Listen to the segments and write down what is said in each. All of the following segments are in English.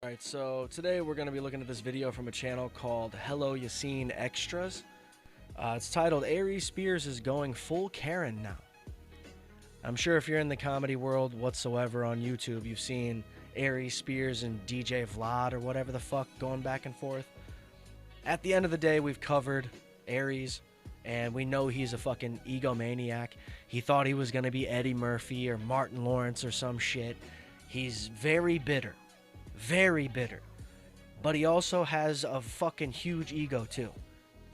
Alright, so today we're going to be looking at this video from a channel called Hello Yassine Extras. It's titled Aries Spears is going full Karen now. I'm sure if you're in the comedy world whatsoever on YouTube, you've seen Aries Spears and DJ Vlad or whatever the fuck going back and forth. At the end of the day, we've covered Aries, and we know he's a fucking egomaniac. He thought he was going to be Eddie Murphy or Martin Lawrence or some shit. He's very bitter. Very bitter. But he also has a fucking huge ego too.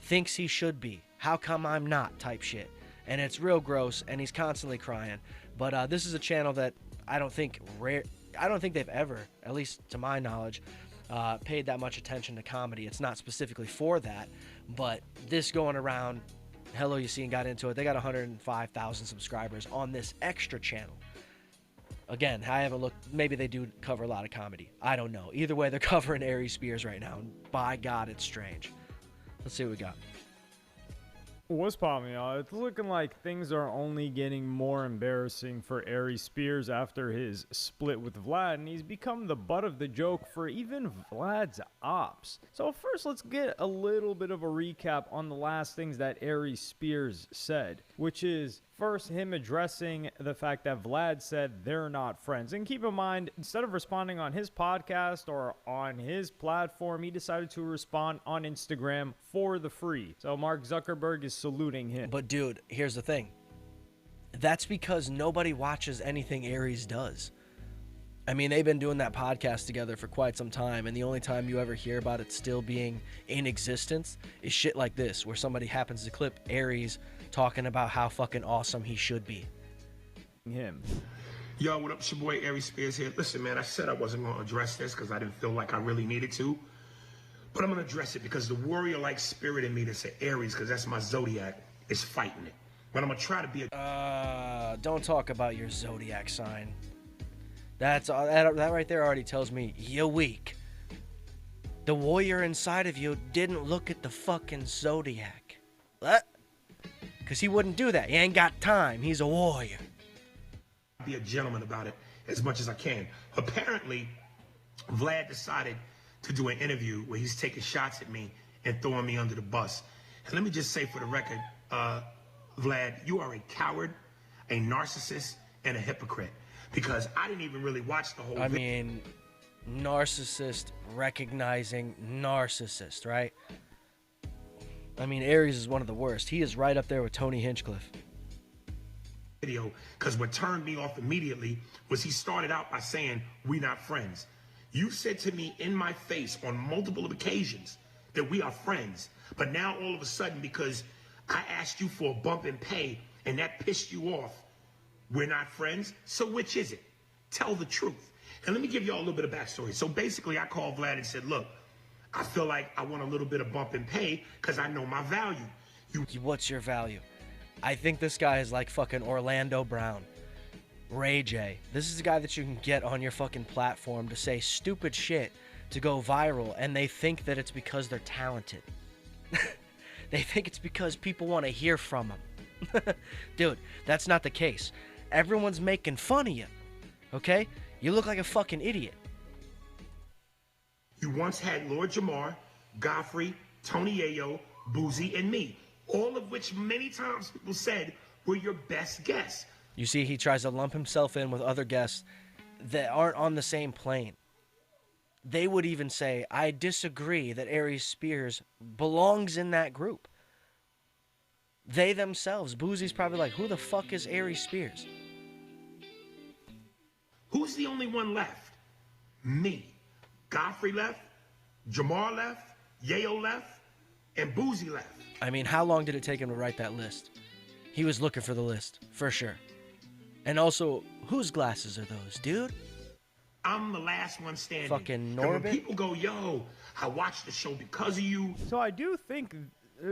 Thinks he should be. How come I'm not type shit. And it's real gross, and he's constantly crying. But this is a channel that I don't think they've ever, at least to my knowledge, paid that much attention to comedy. It's not specifically for that, but this going around, Hello Yassine got into it. They got 105,000 subscribers on this extra channel. Again, I haven't looked. Maybe they do cover a lot of comedy. I don't know. Either way, they're covering Aries Spears right now. And by God, it's strange. Let's see what we got. What's poppin', y'all? It's looking like things are only getting more embarrassing for Aries Spears after his split with Vlad, and he's become the butt of the joke for even Vlad's ops. So first, let's get a little bit of a recap on the last things that Aries Spears said, which is first him addressing the fact that Vlad said they're not friends. And keep in mind, instead of responding on his podcast or on his platform, he decided to respond on Instagram for the free. So Mark Zuckerberg is saluting him. But dude, here's the thing. That's because nobody watches anything Aries does. I mean, they've been doing that podcast together for quite some time, and the only time you ever hear about it still being in existence is shit like this, where somebody happens to clip Aries talking about how fucking awesome he should be. Him. Yo, what up? It's your boy Aries Spears here. Listen, man, I said I wasn't going to address this because I didn't feel like I really needed to. But I'm going to address it because the warrior-like spirit in me that's an Aries, because that's my zodiac, is fighting it. But I'm going to try to be a... Don't talk about your zodiac sign. That right there already tells me you're weak. The warrior inside of you didn't look at the fucking zodiac. What? Because he wouldn't do that. He ain't got time. He's a warrior. Be a gentleman about it as much as I can. Apparently, Vlad decided to do an interview where he's taking shots at me and throwing me under the bus. And let me just say for the record, Vlad, you are a coward, a narcissist, and a hypocrite. Because I didn't even really watch the whole I mean, narcissist recognizing narcissist, right? I mean, Aries is one of the worst. He is right up there with Tony Hinchcliffe. Video, because what turned me off immediately was he started out by saying, "We're not friends." You said to me in my face on multiple occasions that we are friends. But now all of a sudden, because I asked you for a bump in pay and that pissed you off, we're not friends? So which is it? Tell the truth. And let me give y'all a little bit of backstory. So basically, I called Vlad and said, look, I feel like I want a little bit of bump in pay because I know my value. What's your value? I think this guy is like fucking Orlando Brown. Ray J. This is the guy that you can get on your fucking platform to say stupid shit to go viral, and they think that it's because they're talented. They think it's because people want to hear from them. Dude, that's not the case. Everyone's making fun of you. Okay? You look like a fucking idiot. You once had Lord Jamar, Godfrey, Tony Yayo, Boozy, and me. All of which many times people said were your best guests. You see, he tries to lump himself in with other guests that aren't on the same plane. They would even say, I disagree that Aries Spears belongs in that group. They themselves, Boozy's probably like, who the fuck is Aries Spears? Who's the only one left? Me. Godfrey left, Jamar left, Yayo left, and Boozy left. I mean, how long did it take him to write that list? He was looking for the list, for sure. And also, whose glasses are those, dude? I'm the last one standing. Fucking Norbit? And when people go, yo, I watched the show because of you. So I do think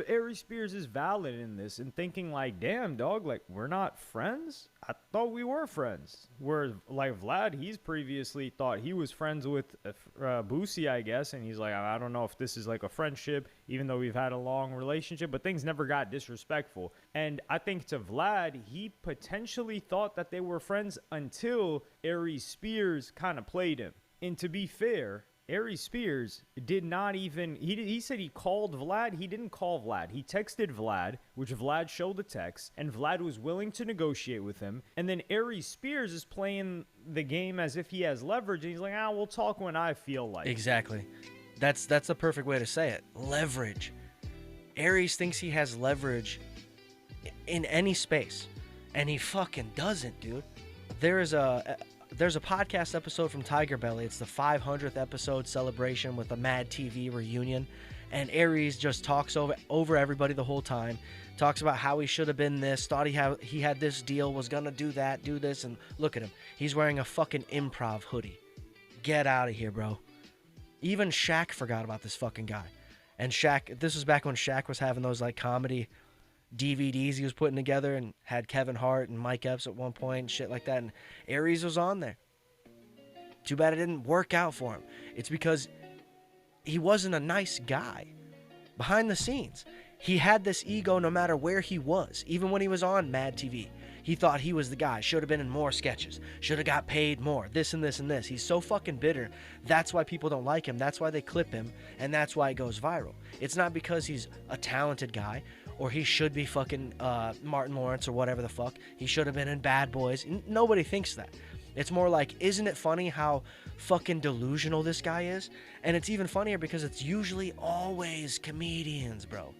Aries Spears is valid in this and thinking like, damn, dog, like, we're not friends? I thought we were friends. Where, like, Vlad, he's previously thought he was friends with Boosie, I guess, and he's like, I don't know if this is like a friendship, even though we've had a long relationship, but things never got disrespectful. And I think to Vlad, he potentially thought that they were friends until Aries Spears kind of played him. And to be fair, Aries Spears did not even, he said he called Vlad. He didn't call Vlad. He texted Vlad, which Vlad showed the text, and Vlad was willing to negotiate with him. And then Aries Spears is playing the game as if he has leverage, and he's like, we'll talk when I feel like. Exactly. That's the perfect way to say it. Leverage. Aries thinks he has leverage in any space, and he fucking doesn't, dude. There's a podcast episode from Tiger Belly. It's the 500th episode celebration with the Mad TV reunion, and Aries just talks over everybody the whole time. Talks about how he should have been this, thought he had this deal, was gonna do that, do this, and look at him. He's wearing a fucking improv hoodie. Get out of here, bro. Even Shaq forgot about this fucking guy. And Shaq, this was back when Shaq was having those like comedy DVDs he was putting together and had Kevin Hart and Mike Epps at one point and shit like that, and Aries was on there. Too bad it didn't work out for him. It's because he wasn't a nice guy. Behind the scenes, he had this ego no matter where he was. Even when he was on Mad TV, he thought he was the guy. Should have been in more sketches. Should have got paid more. This and this and this. He's so fucking bitter. That's why people don't like him. That's why they clip him, and that's why it goes viral. It's not because he's a talented guy, or he should be fucking Martin Lawrence or whatever the fuck. He should have been in Bad Boys. Nobody thinks that. It's more like, isn't it funny how fucking delusional this guy is? And it's even funnier because it's usually always comedians, bro.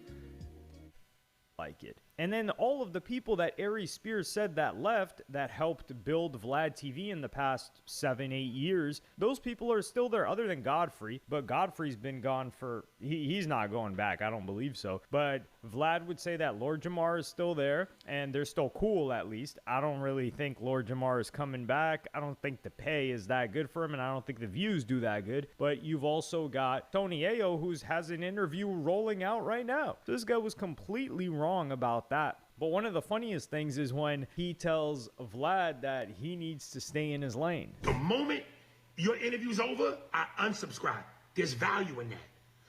Like it. And then all of the people that Aries Spears said that left, that helped build Vlad TV in the past 7-8 years, those people are still there other than Godfrey. But Godfrey's been gone for, he's not going back. I don't believe so. But Vlad would say that Lord Jamar is still there, and they're still cool at least. I don't really think Lord Jamar is coming back. I don't think the pay is that good for him, and I don't think the views do that good. But you've also got Tony Ayo, who has an interview rolling out right now. This guy was completely wrong about that. But one of the funniest things is when he tells Vlad that he needs to stay in his lane. The moment your interview's over, I unsubscribe. There's value in that.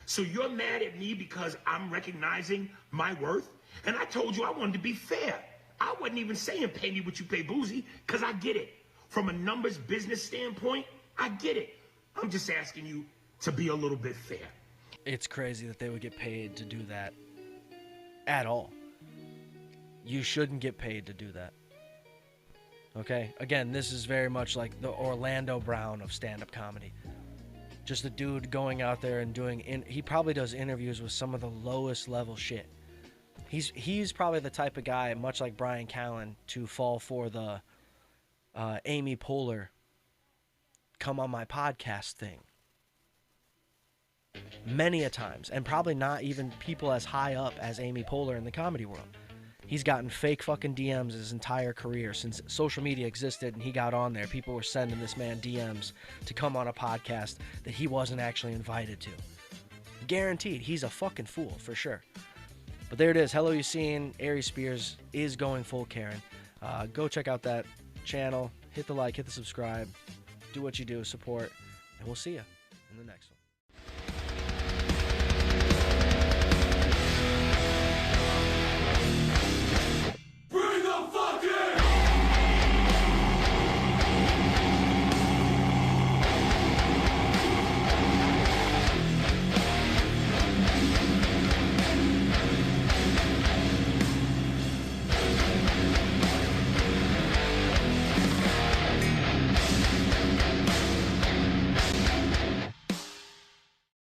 So you're mad at me because I'm recognizing my worth? And I told you I wanted to be fair. I wasn't even saying pay me what you pay Boozy, because I get it. From a numbers business standpoint, I get it. I'm just asking you to be a little bit fair. It's crazy that they would get paid to do that at all. You shouldn't get paid to do that. Okay? Again, this is very much like the Orlando Brown of stand-up comedy. Just a dude going out there and doing... he probably does interviews with some of the lowest level shit. He's probably the type of guy, much like Brian Callen, to fall for the Amy Poehler come on my podcast thing. Many a times. And probably not even people as high up as Amy Poehler in the comedy world. He's gotten fake fucking DMs his entire career since social media existed and he got on there. People were sending this man DMs to come on a podcast that he wasn't actually invited to. Guaranteed, he's a fucking fool for sure. But there it is. Hello, you seen Aries Spears is going full Karen. Go check out that channel. Hit the like, hit the subscribe. Do what you do, support, and we'll see you in the next one.